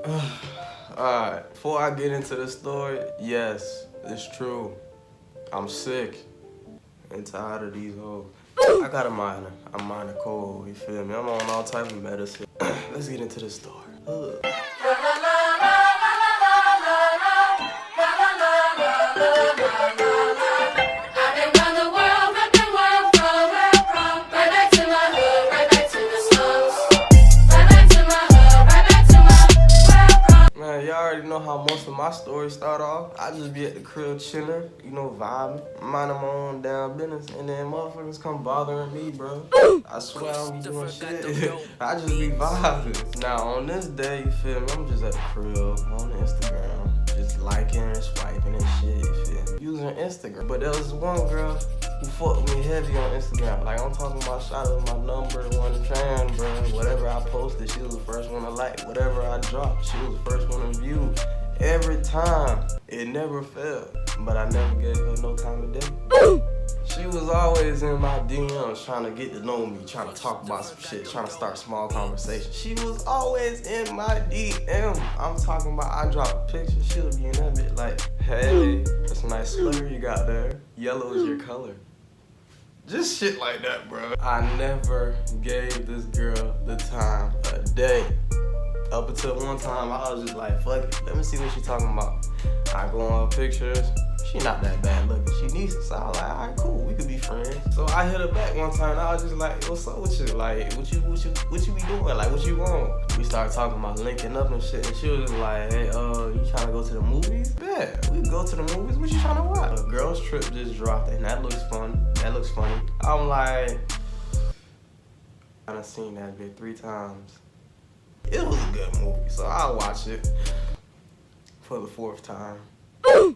Alright, before I get into the story, yes, it's true. I'm sick and tired of these hoes. I got a minor. I'm minor cold, you feel me? I'm on all type of medicine. Let's get into the story. Man, y'all already know how most of my stories start off. I just be at the crib chilling, you know, vibing, minding my own damn business, and then motherfuckers come bothering me, bro. I swear I don't be doing shit. I just be vibing. Now, on this day, you feel me, I'm just at the crib on Instagram, just liking and swiping and shit, you feel me? Using Instagram. But there was one girl who fucked with me heavy on Instagram. Like, I'm talking about shout out my #1 fan, bro. Whatever I posted, she was the first one to like. Whatever I dropped, she was the first one to view. Every time, it never failed. But I never gave her no time of day. She was always in my DMs trying to get to know me, trying to talk about some shit, trying to start small conversations. She was always in my DM. I'm talking about I drop a picture, she'll be in that bit like, hey, that's a nice sweater you got there. Yellow is your color. Just shit like that, bro. I never gave this girl the time of day. Up until one time, I was just like, fuck it, let me see what she talking about. I go on her pictures, she not that bad looking. She decent, so I was like, alright, cool, we could be friends. So I hit her back one time, and I was just like, what's up with you? Like, what you be doing? Like, what you want? We started talking about linking up and shit, and she was just like, hey, you trying to go to the movies? Yeah, we can go to the movies. What you trying to watch? A girl's trip just dropped, and that looks fun. That looks funny. I'm like, I done seen that bit 3 times. It was a good movie, so I'll watch it for the 4th time. So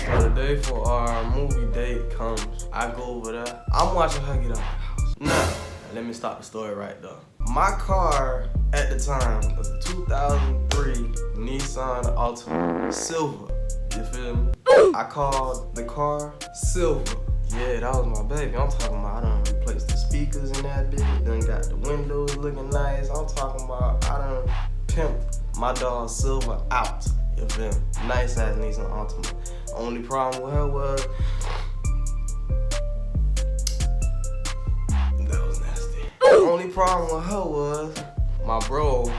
the day for our movie date comes. I go over there. I'm watching her get out of the house. Now, let me stop the story right there. My car at the time was a 2003 Nissan Altima, silver. You feel me? I called the car silver. Yeah, that was my baby. I'm talking about I done replaced the speakers in that bitch. Done got the windows looking nice. I'm talking about I done pimped my dog Silver out. You feel me? Nice ass Nissan Altima. Only problem with her was that was nasty. Only problem with her was my bro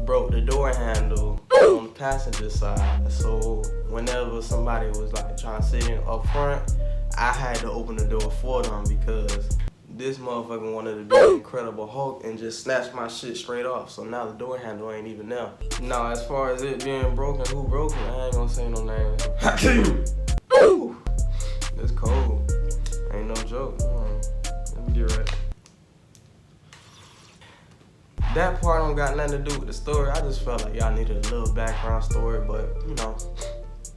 broke the door handle on the passenger side. So whenever somebody was like trying to sit in up front, I had to open the door for them because this motherfucker wanted to be an Incredible Hulk and just snatch my shit straight off. So now the door handle ain't even there. Now, as far as it being broken, who broke it? I ain't gonna say no names. Woo! It's cold. Ain't no joke. Let me get ready. That part don't got nothing to do with the story. I just felt like y'all needed a little background story, but you know,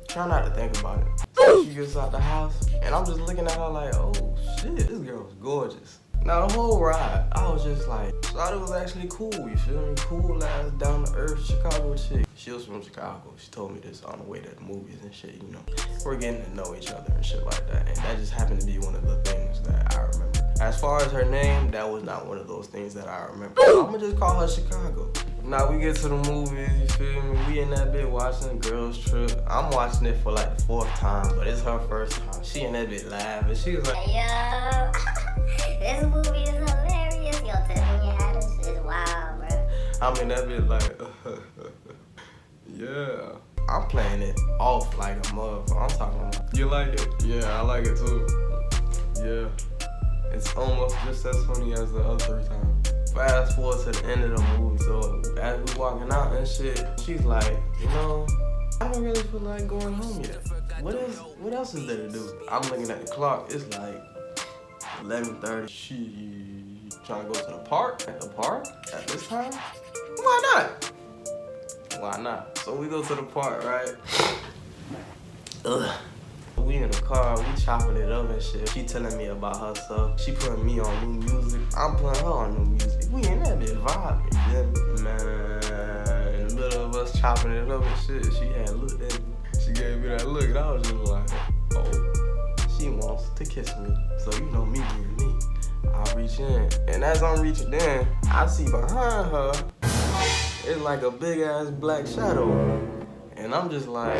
try not to think about it. So she gets out the house, and I'm just looking at her like, oh shit, this girl was gorgeous. Now the whole ride, I was just like, thought it was actually cool, you feel me? Cool ass, down to earth Chicago chick. She was from Chicago. She told me this on the way to the movies and shit, you know. We're getting to know each other and shit like that, and that just happened to be one of the things that I remember. As far as her name, that was not one of those things that I remember. So I'm gonna just call her Chicago. Now we get to the movies, you feel me? We in that bit watching Girls Trip. I'm watching it for like the 4th time, but it's her first time. She in that bit laughing. She was like, yo, this movie is hilarious. Yo, tell me how this is wild, bro. I'm in that bit like, yeah. I'm playing it off like a motherfucker. I'm talking about, you like it? Yeah, I like it too. Yeah. It's almost just as funny as the other 3 times. Fast forward to the end of the movie, so as we walking out and shit, she's like, you know, I don't really feel like going home yet. What else is there to do? I'm looking at the clock, it's like 11:30. She trying to go to the park? At the park? At this time? Why not? Why not? So we go to the park, right? Ugh. We in the car, we chopping it up and shit. She telling me about her stuff. She putting me on new music. I'm putting her on new music. We in that bit vibing, yeah. Man, in the middle of us chopping it up and shit, she had looked at me. She gave me that look and I was just like, oh, she wants to kiss me. So you know me being me. I reach in, and as I'm reaching in, I see behind her, it's like a big ass black shadow. And I'm just like,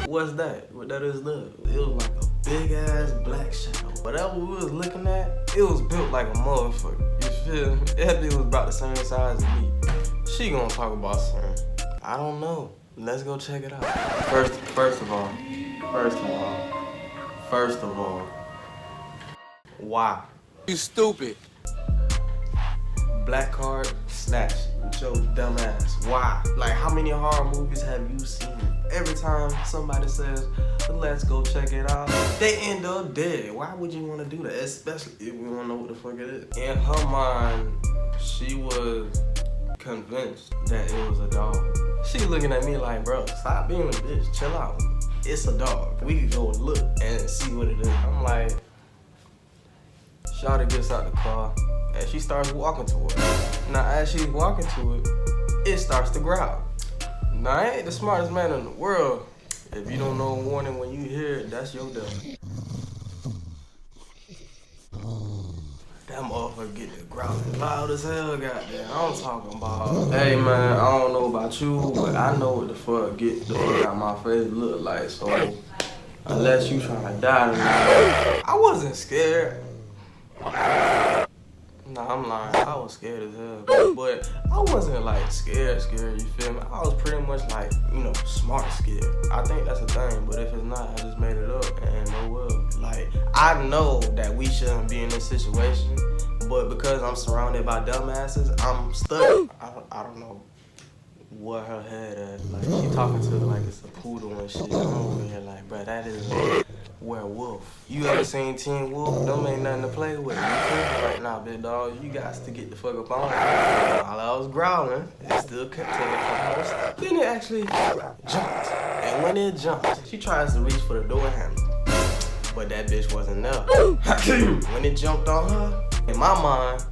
what's that? What that is that? It was like a big ass black shadow. Whatever we was looking at, it was built like a motherfucker. You feel me? That bitch was about the same size as me. She gonna talk about something. I don't know. Let's go check it out. First of all, why? You stupid. Black card, snatch with your dumb ass. Why? Like, how many horror movies have you seen? Every time somebody says, let's go check it out, they end up dead. Why would you want to do that? Especially if we don't know what the fuck it is. In her mind, she was convinced that it was a dog. She looking at me like, bro, stop being a bitch, chill out. It's a dog. We could go look and see what it is. I'm like, Shawty gets out the car and she starts walking to it. Now as she's walking to it, it starts to growl. Now I ain't the smartest man in the world. If you don't know a warning when you hear it, that's your death. That motherfucker get the growling loud as hell, goddamn. I'm talking about, hey man, I don't know about you, but I know what the fuck get the fuck out my face look like. So unless you trying to die tonight, I wasn't scared. Nah, I'm lying. I was scared as hell, but I wasn't like scared, you feel me? I was pretty much like, you know, smart scared. I think that's a thing, but if it's not, I just made it up and no will. Like, I know that we shouldn't be in this situation, but because I'm surrounded by dumbasses, I'm stuck. I don't know what her head at. Like, she talking to it like it's a poodle and shit. I'm over here like, bro, that is a werewolf. You ever seen Teen Wolf? Them ain't nothing to play with. You feel me? Right now, big dog, you guys to get the fuck up on it. While I was growling, it still kept taking a Then it actually jumped. And when it jumped, she tries to reach for the door handle. But that bitch wasn't there. When it jumped on her, in my mind,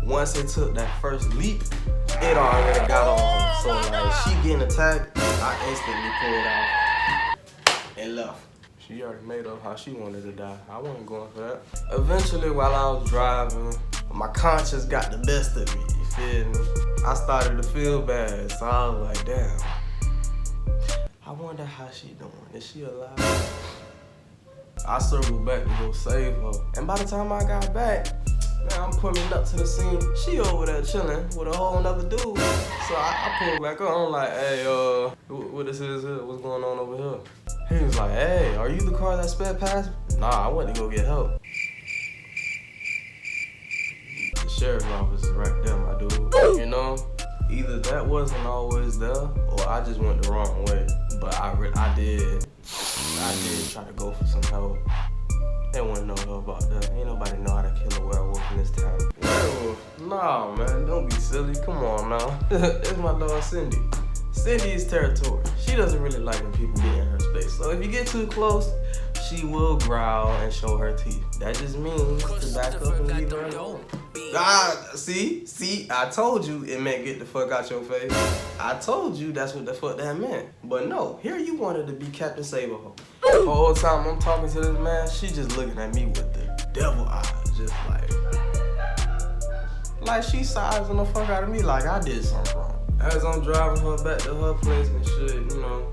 once it took that first leap, it already got on her. So like, she getting attacked, I instantly pulled out and left. She already made up how she wanted to die. I wasn't going for that. Eventually, while I was driving, my conscience got the best of me, you feel me? I started to feel bad, so I was like, damn. I wonder how she doing. Is she alive? I circled back to go save her. And by the time I got back, man, I'm pulling up to the scene. She over there chilling with a whole nother dude. So I pulled back up. I'm like, hey, what this is here? What's going on over here? He was like, hey, are you the car that sped past me? Nah, I went to go get help. The sheriff's office is right there, my dude. You know, either that wasn't always there, or I just went the wrong way. But I did try to go for some help. They wouldn't know help about that. Ain't nobody know how to kill a werewolf in this town. Werewolf? Nah, man, don't be silly. Come on now. It's my dog Cindy. Cindy's territory. She doesn't really like when people get in her space. So if you get too close, she will growl and show her teeth. That just means to back up and leave her alone. See, I told you it meant get the fuck out your face. I told you that's what the fuck that meant. But no, here you wanted to be Captain Saberho. The whole time I'm talking to this man, she just looking at me with the devil eyes, just like she sizing the fuck out of me like I did something wrong. As I'm driving her back to her place and shit, you know,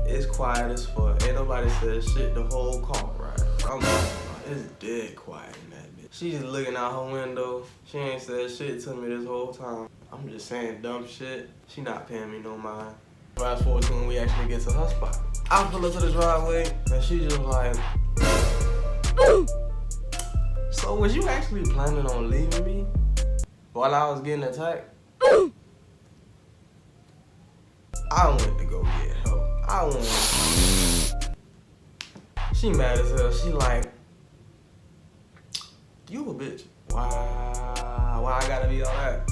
it's quiet as fuck. Ain't nobody said shit the whole car ride. I'm talking about it's dead quiet in that bitch. She just looking out her window. She ain't said shit to me this whole time. I'm just saying dumb shit. She not paying me no mind. Fast forward to when we actually get to her spot. I pull up to the driveway and she just like, so was you actually planning on leaving me while I was getting attacked? I went to go get help. She mad as hell. She like, you a bitch. Why I gotta be all that?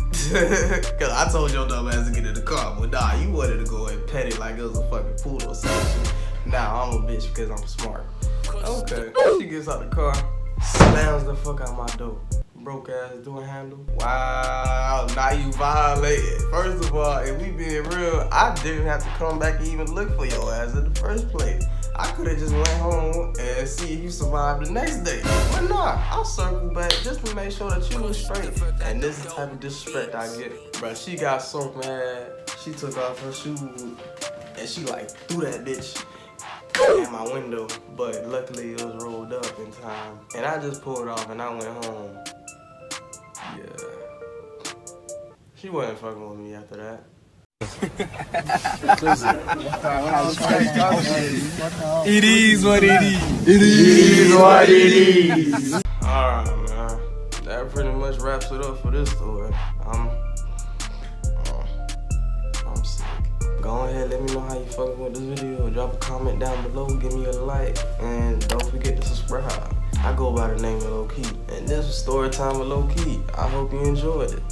Cause I told your dumb ass to get in the car, but nah, you wanted to go and pet it like it was a fucking poodle or something. Nah, I'm a bitch because I'm smart. Okay. She gets out the car, slams the fuck out my door. broke ass doing handle. Wow, now you violated. First of all, if we being real, I didn't have to come back and even look for your ass in the first place. I could have just went home and see if you survived the next day. But nah, I'll circle back just to make sure that you was straight. And this is the type of disrespect I get. Bruh, she got so mad, she took off her shoes and she like threw that bitch at my window. But luckily it was rolled up in time. And I just pulled off and I went home. Yeah. She wasn't fucking with me after that. It is what it is. It is what it is. Alright, man. That pretty much wraps it up for this story. I'm sick. Go ahead, let me know how you fucking with this video. Drop a comment down below, give me a like, and don't forget to subscribe. I go by the name of Lowkey, and this was Storytime with Lowkey. I hope you enjoyed it.